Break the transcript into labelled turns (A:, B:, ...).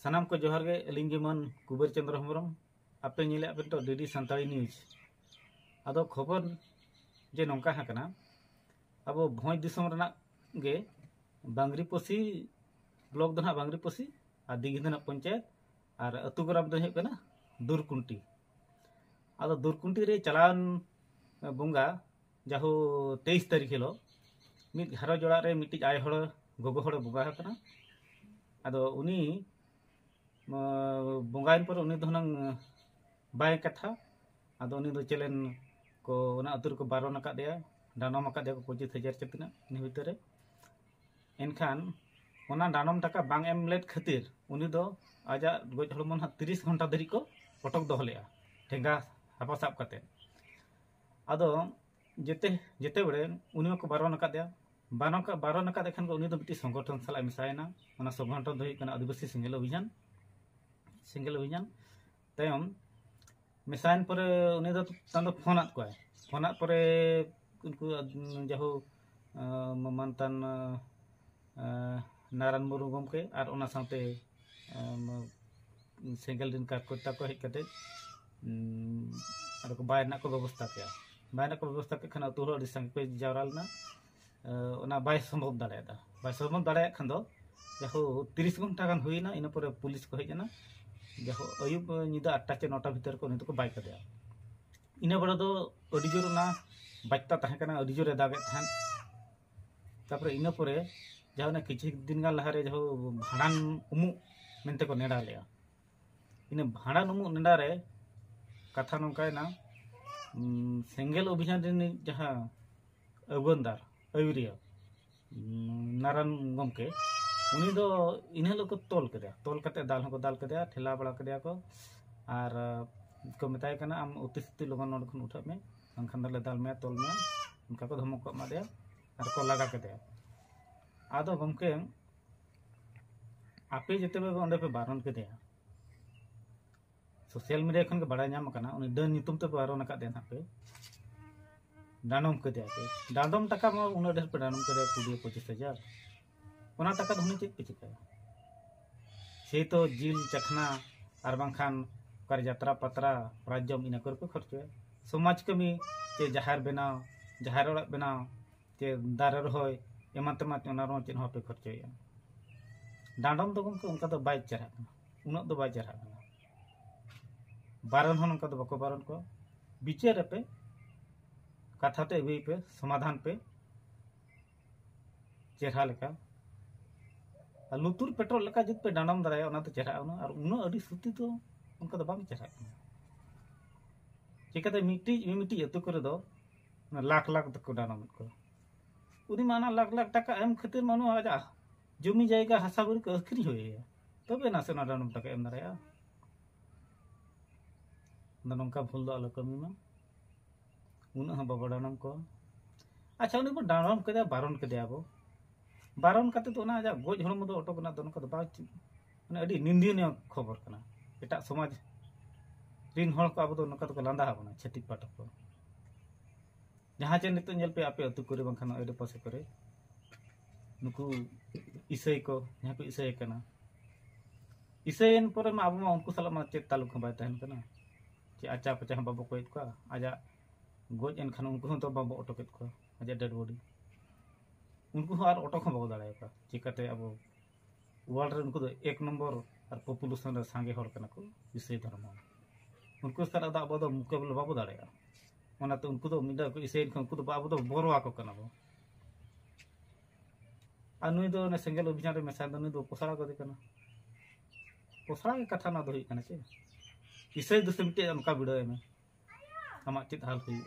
A: सानाम को जोहार गे अलिंग जेमन कुबेर चंद्र हेम्ब्रम आपे ᱧᱮᱞᱮ ᱟᱯᱮ ᱛᱚ ᱰᱤᱰᱤ ᱥᱟᱱᱛᱟᱲᱤ न्यूज आदो खबर जे नौका हकना अब भोज दिसम रना गे बांगरीपोसी ब्लॉक दो ना बांगरीपोसी और दिघिना पंचायत और अतु ग्राम दो हेकना दुरकुंटी आदो दुरकुंटी रे चलान बुंगा जाहु 23 तारीख हिलो मिद घारो जोड़ा रे मिट्टी आय हड़ गोगो हड़ बुगा हकना आदो उनी बुंगाइन पर उनी दो नंग बाय कथा आदो उनी दो चलेन को उना अतुर को बारो नका दिया डानम नका दिया को 25,000 चतना नि भीतर एनखान उना डानम टका बांग एम लेट खातिर उनी दो आजा गोज हड़मन 30 घंटा धरी को पटक दोहलेया ठेंगा हापा साब कते आदो जेते जेते बड़े उनी को बारो नका दिया बारो नका देखन को उनी दो बिटी संगठन सला मिसायना उना संगठन दो हिकना आदिवासी सिंगल अभियान तयम मिसाइन पर उनी दो तंदो फोनात को फोनात पर उनको जाहु मानतान नारायण मुर्मू गमके और उना साथे सिंगल दिन का कोता को हेक कते को बाय ना को व्यवस्था के खान अतु हड़ संग पे जावरालना उना बाय संभव दाड़ा खान दो जाहु 30 घंटा गान हुईना इन पर पुलिस को हेजना जाहु अयुब निदा 8टा से 9टा भीतर को उनी को बाय कदे इन बड़ा दो अडी जोर ना बाजता तहकना अडी जोरे दागे थान तापर इन पर जहाँ किसी दिन गान लहारे जो भाड़ान उमु मेनते को नेड़ा लिया इन भाड़ान उमु नेड़ा रे कथा नौकायना सेंगेल अभियान जहाँ अगुनदार अयुरिया नारायण गमके उनी दो इनहलो को तोल कते दाल को दाल कदे ठेला बड़ा कदे को और को मेताय कना आम उतिस्ति लगन नोड खन उठा में अंखान दले दाल में तोल में उनका को धमक को मादे और को लगा कदे आदो गमके आपे जते बे ओंडे पे बारन कदे सोशल मीडिया खन के बड़ा नाम कना उनी डन नितुम ते बारन का देना पे डानम कदे पे डांडम टका मा उना ढेर पे डानम कदे 25,000 उना टका धुनी चेक पे चिका से तो जिल चखना और बांखान कर यात्रा पत्रा राज्यम इन कर पे खर्चे समाज कमी के जहार बनाव जहार ओड़ा बनाव के दारे रहोय एमान तमा चेन पे खर्चे डांडम तो उनका तो बाय चढ़ा उना दो बाय चढ़ा बारन हन उनका तो बको बारन को विचार पे कथा ते अगुई पे समाधान पे चेहरा लेका लुतुर पेट्रोल लेका जित पे डांडम दाराय उना तो चेहरा उना और उना अडी सुती तो उनका तो बांग चेहरा चिकाते मिट्टी अतु करे दो लाख तक को डांडम को उनी माना लाख टका एम खातिर मानो आजा जमी जायगा हासा बुरी को अखरी होय तबे ना से ना डांडम टका एम दाराया ननका भूल दो आलो कमी मा उन बाबा डानम को अच्छा उनी बो डानम कदे बारन कदे आबो बारन कते तो ना जा गोज हरम दो ऑटो कना दोन का बा माने अडी निंदिन खबर कना एटा समाज रिन हल को आबो दो नका तो लांदा हबना छटिक पाटक को जहाँ चे नित पे आपे अतु करे बांखान एडे पासे करे नुकु इसाई को जहाँ को इसाई कना इसाईन पर मा आबो मा उनको साला मा चे तालुक बाय तहन कना चे आचा पचा बाबो कोइत को आजा गोज एन खान उनको तो बाबो ऑटो केत को आजा डेड बॉडी उनको आर ऑटो खो बाबो दाड़ाय का चिकाते अब वर्ल्ड रे उनको 1 नंबर और पॉपुलेशन रे सांगे हर कना को इसाई धर्म उनको साला दा बाबो मुकाबला बाबो दाड़ाया उनको तो मिडा को इसे उनको तो बाबू तो बोरवा को कना नुई दो सेंगल अभियान रे मेसा नुई दो पोसड़ा को कना पोसड़ा के कथा ना दो कना चे इसे दुसे मिटे उनका वीडियो में आमा चित हाल हुई